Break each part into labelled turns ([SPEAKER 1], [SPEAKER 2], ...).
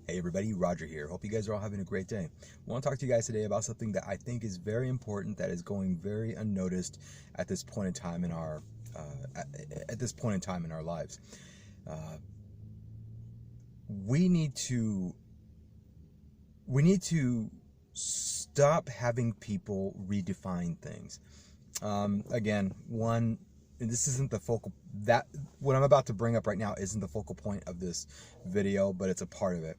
[SPEAKER 1] Hey everybody, Roger here. Hope you guys are all having a great day. I want to talk to you guys today about something that I think is very important, that is going very unnoticed at this point in time in our lives. We need to stop having people redefine things. Again, this isn't the focal, what I'm about to bring up right now isn't the focal point of this video, but it's a part of it.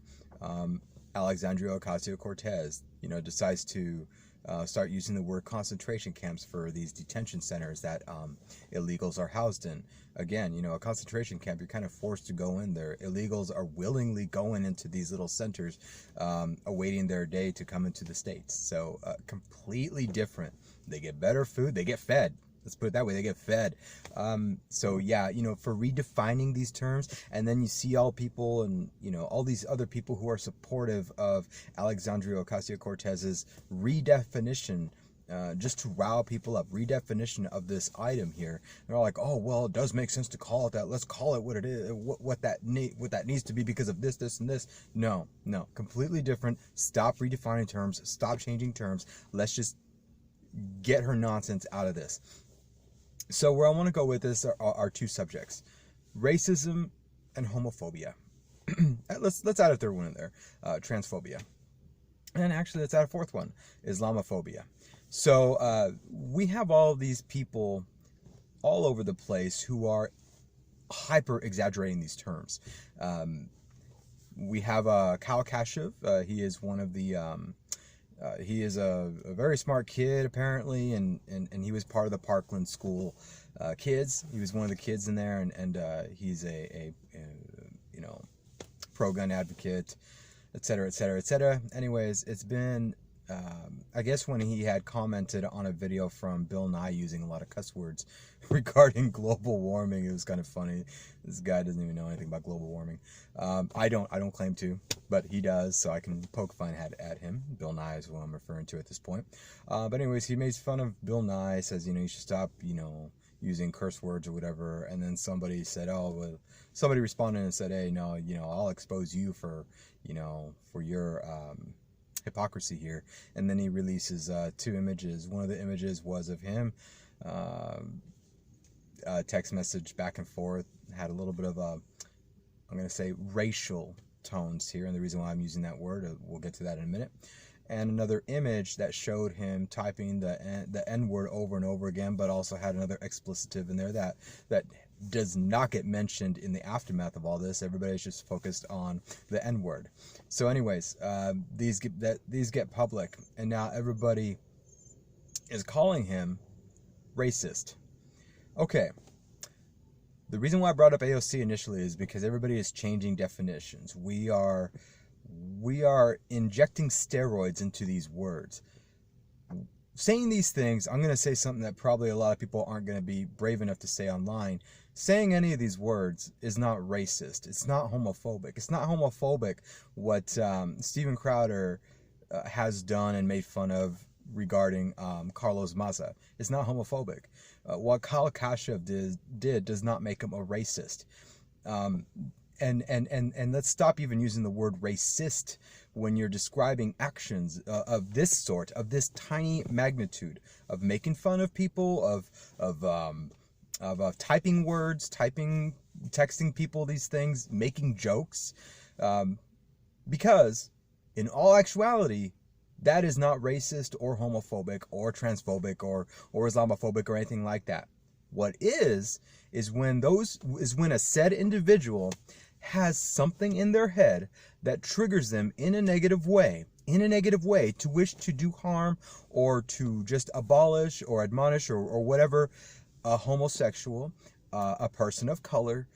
[SPEAKER 1] Alexandria Ocasio-Cortez, decides to start using the word concentration camps for these detention centers that illegals are housed in. Again, a concentration camp, you're kind of forced to go in there. Illegals are willingly going into these little centers, awaiting their day to come into the States. So completely different. They get better food, they get fed. Let's put it that way, they get fed. So yeah, for redefining these terms, and then you see all people and, all these other people who are supportive of Alexandria Ocasio-Cortez's redefinition, just to rile people up, redefinition of this item here. They're all like, oh, well, it does make sense to call it that. Let's call it what it is, what that needs to be because of this, this, and this. No, completely different. Stop redefining terms. Stop changing terms. Let's just get her nonsense out of this. So where I want to go with this are two subjects: racism and homophobia. let's add a third one in there, transphobia. And actually, let's add a fourth one, Islamophobia. So we have all these people all over the place who are hyper-exaggerating these terms. We have Kyle Kashuv. He is one of the... he is a very smart kid, apparently, and he was part of the Parkland School kids. He was one of the kids in there, and he's a pro-gun advocate, etc., etc., etc. Anyways, it's been, I guess when he had commented on a video from Bill Nye using a lot of cuss words regarding global warming, it was kind of funny. This guy doesn't even know anything about global warming. I don't claim to, but he does, so I can poke fun at him. Bill Nye is who I'm referring to at this point. But anyways, he makes fun of Bill Nye, says, you should stop, using curse words or whatever. And then somebody said, somebody responded and said, hey, no, I'll expose you for your hypocrisy here. And then he releases two images. One of the images was of him, text message back and forth, had a little bit of I'm going to say racial tones here, and the reason why I'm using that word, we'll get to that in a minute. And another image that showed him typing the N-word over and over again, but also had another explicitive in there that does not get mentioned in the aftermath of all this. Everybody's just focused on the N-word. So anyways, these get public, and now everybody is calling him racist. Okay. The reason why I brought up AOC initially is because everybody is changing definitions. We are injecting steroids into these words. Saying these things, I'm going to say something that probably a lot of people aren't going to be brave enough to say online. Saying any of these words is not racist. It's not homophobic. It's not homophobic what Steven Crowder has done and made fun of regarding Carlos Maza. It's not homophobic. What Kyle Kashuv did does not make him a racist. And let's stop even using the word racist when you're describing actions of this sort, of this tiny magnitude, of making fun of people, of typing words, texting people these things, making jokes, because in all actuality, that is not racist or homophobic or transphobic or Islamophobic or anything like that. What is when a said individual has something in their head that triggers them in a negative way to wish to do harm or to just abolish or admonish or whatever a homosexual, a person of color,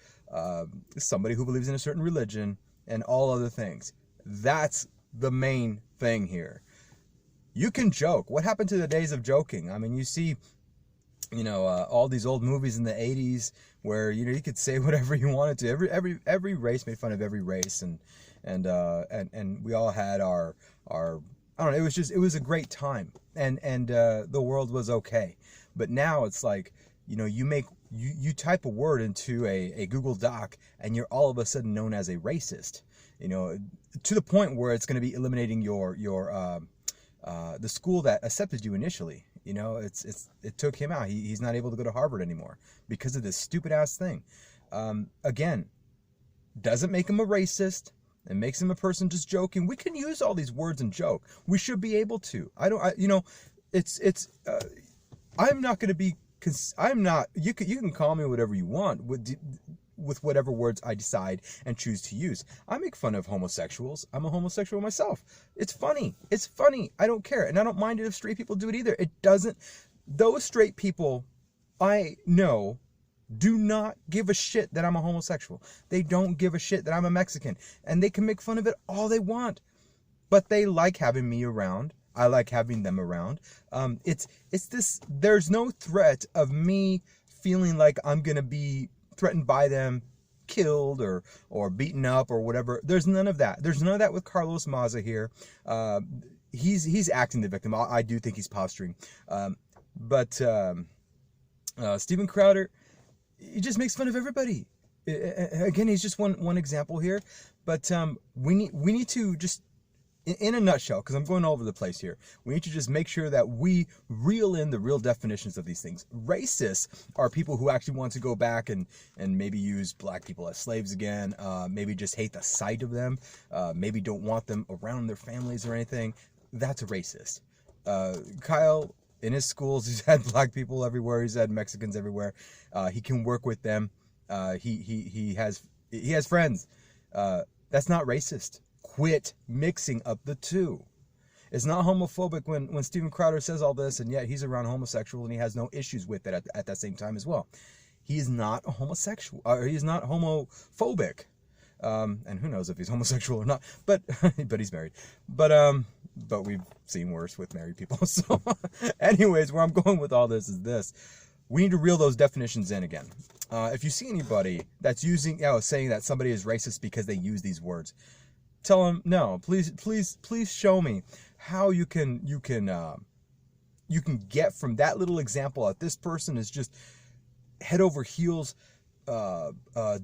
[SPEAKER 1] somebody who believes in a certain religion, and all other things. That's the main thing here. You can joke. What happened to the days of joking? I mean, you see, all these old movies in the 80s where, you could say whatever you wanted to. Every race made fun of every race, and we all had our I don't know, it was a great time, and the world was okay. But now it's like, you type a word into a Google Doc and you're all of a sudden known as a racist. you know, to the point where it's going to be eliminating the school that accepted you initially. You know, it took him out. He's not able to go to Harvard anymore because of this stupid ass thing. Again, doesn't make him a racist. It makes him a person just joking. We can use all these words and joke. We should be able to. I'm not going to be. I'm not. You can call me whatever you want with whatever words I decide and choose to use. I make fun of homosexuals. I'm a homosexual myself. It's funny. It's funny. I don't care. And I don't mind it if straight people do it either. It doesn't. Those straight people I know do not give a shit that I'm a homosexual. They don't give a shit that I'm a Mexican. And they can make fun of it all they want. But they like having me around. I like having them around. It's this, there's no threat of me feeling like I'm going to be threatened by them, killed or beaten up or whatever. There's none of that. There's none of that with Carlos Maza here. He's acting the victim. I do think he's posturing. But Steven Crowder, he just makes fun of everybody. Again, he's just one example here. But we need to just, in a nutshell, because I'm going all over the place here, we need to just make sure that we reel in the real definitions of these things. Racists are people who actually want to go back and maybe use black people as slaves again, maybe just hate the sight of them, maybe don't want them around their families or anything. That's a racist. Kyle, in his schools, he's had black people everywhere. He's had Mexicans everywhere. He can work with them. He has friends. That's not racist. Quit mixing up the two. It's not homophobic when Steven Crowder says all this, and yet he's around homosexual and he has no issues with it at that same time as well. He is not a homosexual, or he is not homophobic. And who knows if he's homosexual or not, but he's married. But we've seen worse with married people. So anyways, where I'm going with all this is this. We need to reel those definitions in again. If you see anybody that's saying that somebody is racist because they use these words, tell them, no, please show me how you can get from that little example that this person is just head over heels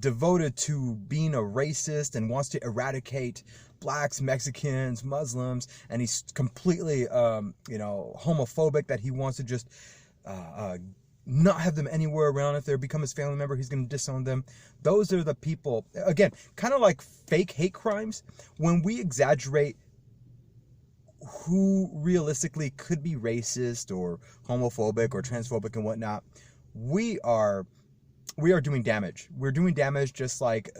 [SPEAKER 1] devoted to being a racist and wants to eradicate blacks, Mexicans, Muslims, and he's completely homophobic, that he wants to just not have them anywhere around. If they become his family member, he's going to disown them. Those are the people, again, kind of like fake hate crimes. When we exaggerate who realistically could be racist or homophobic or transphobic and whatnot, we are doing damage. We're doing damage just like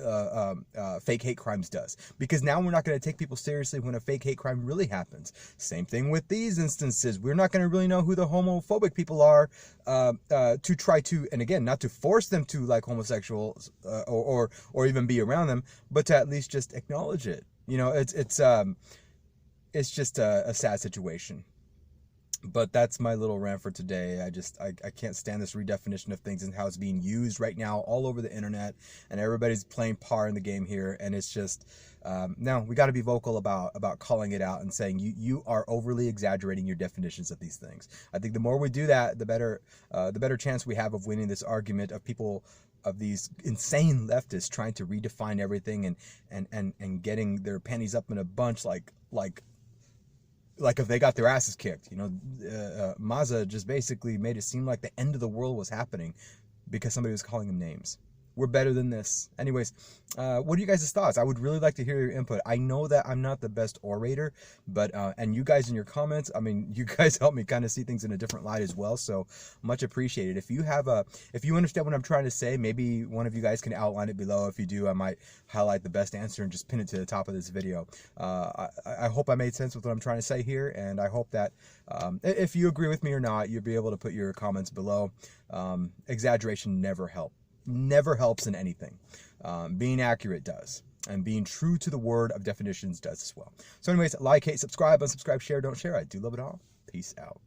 [SPEAKER 1] fake hate crimes does. Because now we're not going to take people seriously when a fake hate crime really happens. Same thing with these instances. We're not going to really know who the homophobic people are to try to, and again, not to force them to like homosexuals or even be around them, but to at least just acknowledge it. You know, it's just a sad situation. But that's my little rant for today. I can't stand this redefinition of things and how it's being used right now all over the internet, and everybody's playing par in the game here. And it's just, no, we got to be vocal about calling it out and saying you are overly exaggerating your definitions of these things. I think the more we do that, the better chance we have of winning this argument of people, of these insane leftists trying to redefine everything and getting their panties up in a bunch like if they got their asses kicked. You know, Maza just basically made it seem like the end of the world was happening because somebody was calling them names. We're better than this. Anyways, what are you guys' thoughts? I would really like to hear your input. I know that I'm not the best orator, but and you guys in your comments, I mean, you guys help me kind of see things in a different light as well, so much appreciated. If you understand what I'm trying to say, maybe one of you guys can outline it below. If you do, I might highlight the best answer and just pin it to the top of this video. I hope I made sense with what I'm trying to say here, and I hope that if you agree with me or not, you'll be able to put your comments below. Exaggeration never helps in anything. Being accurate does, and being true to the word of definitions does as well. So anyways, like, hate, subscribe, unsubscribe, share, don't share. I do love it all. Peace out.